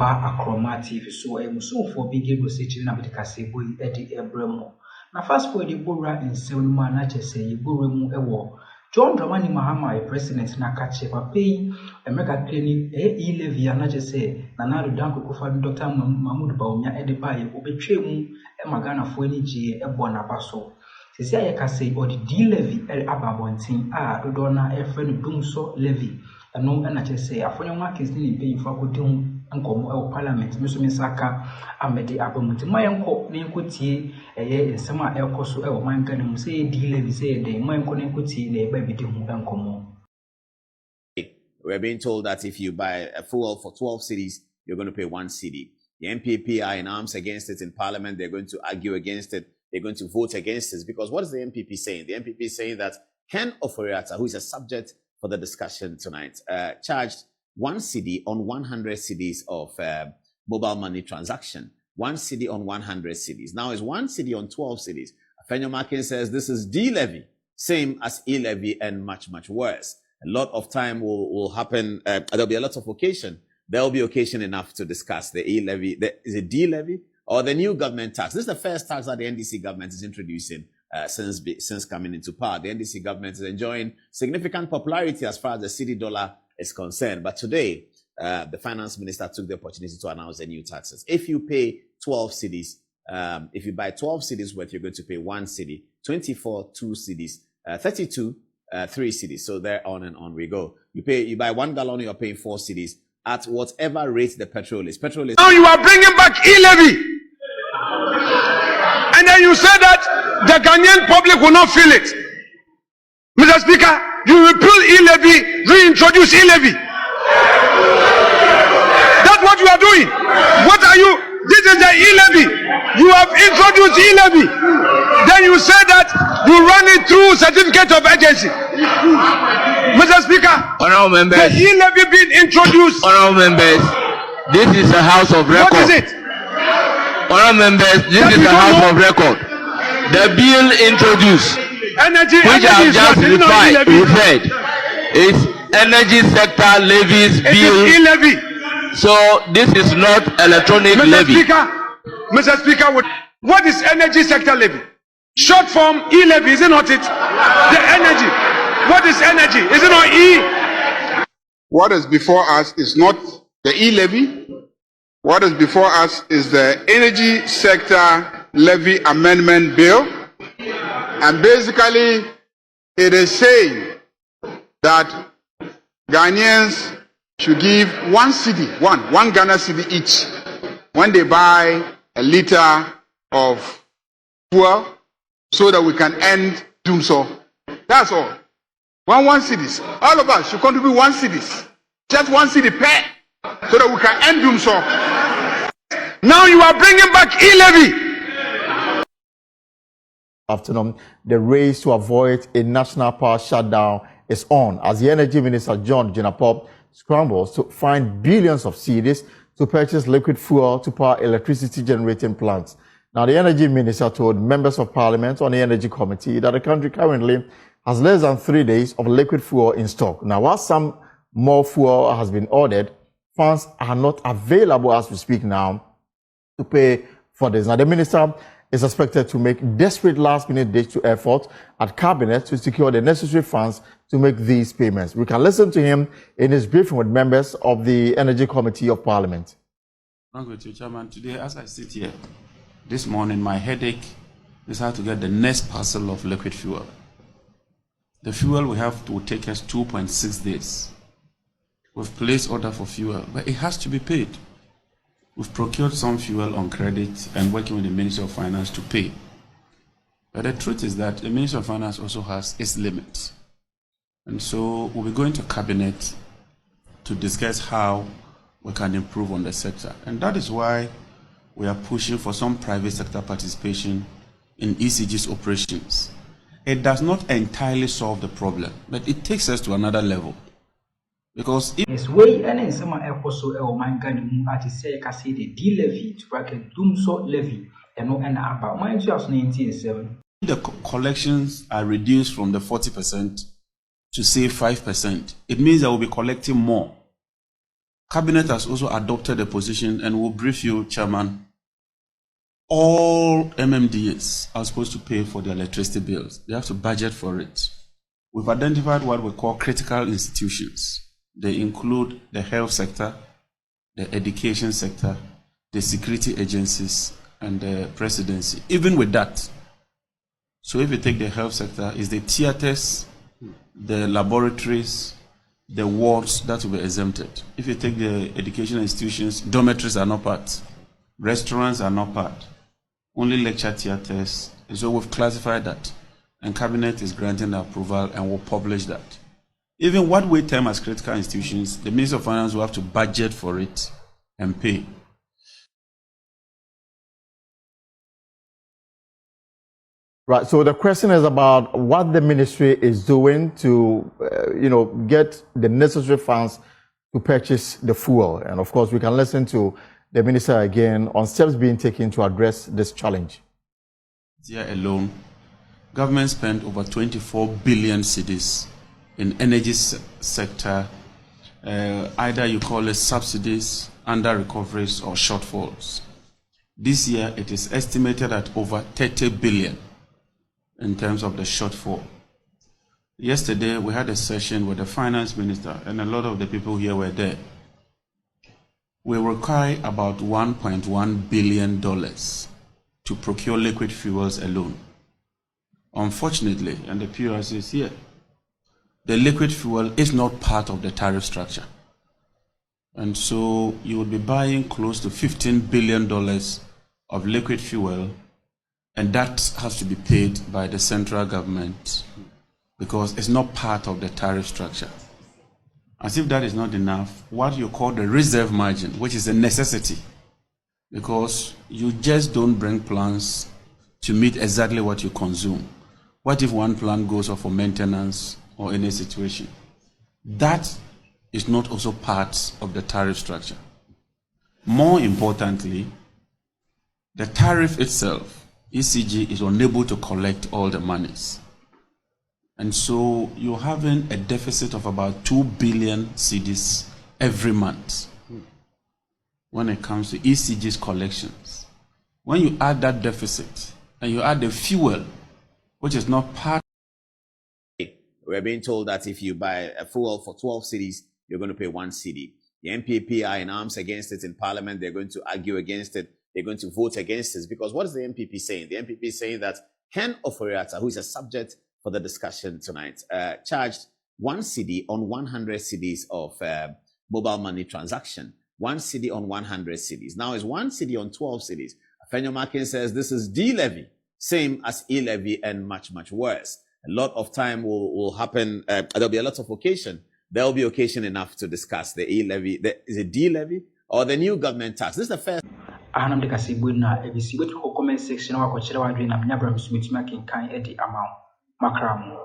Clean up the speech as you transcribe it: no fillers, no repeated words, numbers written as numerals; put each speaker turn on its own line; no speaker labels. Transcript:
Akroma TV so muso for big ego searching na bit kase boy Eddie Ebremo. Na fast forward the bora in 7 man na chese yiboremu ewo. John Dramani Mahama a president na kache papi America claiming Levy na chese na nado danko kufa Dr. Mahmoud Baumia Edebaye obetwemu Magana fo ani gie ebo na baso. Sisi aye kase odi Levy ababontin a dodo na efre DUMSOR Levy. No na chese afonyo markets ni pay for godin nkomo e parliament meso mesaka amede abamuti mayenko ne nkotie ensem a ekoso e mangane mu se Levy say dey mayenko ne nkotie na e ba bidi hu nkomo.
We're being told that if you buy a fuel for 12 cedis, you're going to pay 1 cedi. The MPP are in arms against it in parliament. They're going to argue against it. They're going to vote against it because what is the MPP saying? The MPP is saying that Ken Oforiatta, who is a subject for the discussion tonight, charged 1 cedi on 100 cedis of mobile money transaction. 1 cedi on 100 cedis. Now it's 1 cedi on 12 cedis. Afenyo Makin says this is D-Levy, same as E-Levy and much, much worse. A lot of time will happen. There'll be a lot of occasion. There'll be occasion enough to discuss the E-Levy. Is it D-Levy or the new government tax? This is the first tax that the NDC government is introducing since coming into power. The NDC government is enjoying significant popularity as far as the cedi dollar is concerned. But today, the finance minister took the opportunity to announce the new taxes. If you pay 12 cedis, if you buy 12 cedis worth, you're going to pay 1 cedi, 24, 2 cedis, 32, 3 cedis. So there on and on we go. You buy 1 gallon, you're paying 4 cedis at whatever rate the petrol is.
Now you are bringing back E-Levy. And then you say that the Ghanaian public will not feel it. Mr. Speaker, you repeal E-Levy, reintroduce E-Levy. That's what you are doing. What are you? This is the E-Levy. You have introduced E-Levy. Then you say that you run it through certificate of agency. Mr. Speaker,
honorable members,
the E-Levy being introduced.
Honorable members, this is a house of record.
What is it?
Honorable members, this is a house of record. The bill introduced, which I have just referred, is energy sector levies bill.
E-Levy.
So this is not electronic levy.
Mr. Speaker, what is energy sector levy? Short form E-Levy, is it not it? The energy. What is energy? Is it not E?
What is before us is not the E-Levy. What is before us is the Energy Sector Levy Amendment Bill. And basically, it is saying that Ghanaians should give 1 cedi, one Ghana cedi each, when they buy a liter of fuel, so that we can end DUMSOR. That's all. 1 cedis. All of us should contribute 1 cedis. Just 1 cedi per, so that we can end DUMSOR.
Now you are bringing back E-Levy.
Afternoon, the race to avoid a national power shutdown is on as the Energy Minister John Jinapop scrambles to find billions of cedis to purchase liquid fuel to power electricity generating plants. Now, the Energy Minister told members of Parliament on the Energy Committee that the country currently has less than 3 days of liquid fuel in stock. Now, while some more fuel has been ordered, funds are not available as we speak now to pay for this. Now, the minister is expected to make desperate last-minute ditch effort at Cabinet to secure the necessary funds to make these payments. We can listen to him in his briefing with members of the Energy Committee of Parliament.
Thank you, Chairman. Today, as I sit here, this morning, my headache is how to get the next parcel of liquid fuel. The fuel we have to take us 2.6 days. We've placed order for fuel, but it has to be paid. We've procured some fuel on credit and working with the Ministry of Finance to pay. But the truth is that the Ministry of Finance also has its limits. And so we'll be going to Cabinet to discuss how we can improve on the sector. And that is why we are pushing for some private sector participation in ECG's operations. It does not entirely solve the problem, but it takes us to another level. Because if
yes, way and some episode of Mangani at say the D-Levy to bracket DUMSOR Levy and no and about my 1997.
The collections are reduced from the 40% to say 5%. It means I will be collecting more. Cabinet has also adopted a position, and will brief you, Chairman. All MMDAs are supposed to pay for their electricity bills. They have to budget for it. We've identified what we call critical institutions. They include the health sector, the education sector, the security agencies, and the presidency. Even with that, so if you take the health sector, it's the theaters, the laboratories, the wards that will be exempted. If you take the education institutions, dormitories are not part. Restaurants are not part. Only lecture theaters. And so we've classified that. And Cabinet is granting the approval and will publish that. Even what we term as critical institutions, the Minister of Finance will have to budget for it and pay.
Right. So the question is about what the ministry is doing to, get the necessary funds to purchase the fuel. And of course, we can listen to the minister again on steps being taken to address this challenge.
This year alone, government spent over 24 billion cedis in energy sector. Either you call it subsidies, under recoveries, or shortfalls. This year, it is estimated at over 30 billion. In terms of the shortfall. Yesterday, we had a session with the finance minister, and a lot of the people here were there. We require about $1.1 billion to procure liquid fuels alone. Unfortunately, and the PRC is here, the liquid fuel is not part of the tariff structure. And so you will be buying close to $15 billion of liquid fuel, and that has to be paid by the central government because it's not part of the tariff structure. As if that is not enough, what you call the reserve margin, which is a necessity, because you just don't bring plants to meet exactly what you consume. What if one plant goes off for maintenance or any situation? That is not also part of the tariff structure. More importantly, the tariff itself, ECG, is unable to collect all the monies. And so you're having a deficit of about 2 billion cedis every month when it comes to ECG's collections. When you add that deficit and you add the fuel, which is not part.
We're being told that if you buy a fuel for 12 cedis, you're going to pay 1 cedi. The NPP are in arms against it in Parliament. They're going to argue against it. They're going to vote against this because what is the NPP saying? The NPP is saying that WHO, who is a subject for the discussion tonight, charged 1 cedi on 100 cedis of mobile money transaction. 1 cedi on 100 cedis. Now it's 1 cedi on 12 cedis. Afenyo Makin says this is D-Levy, same as E-Levy and much, much worse. A lot of time will happen. There'll be a lot of occasion. There'll be occasion enough to discuss the E-Levy. Is it D-Levy or the new government tax? This is the first.
Ahanam de kasibu na ebisi wetu comment section wa kwa chira wa na mnyabra msumiti makinkan edi amount makramu.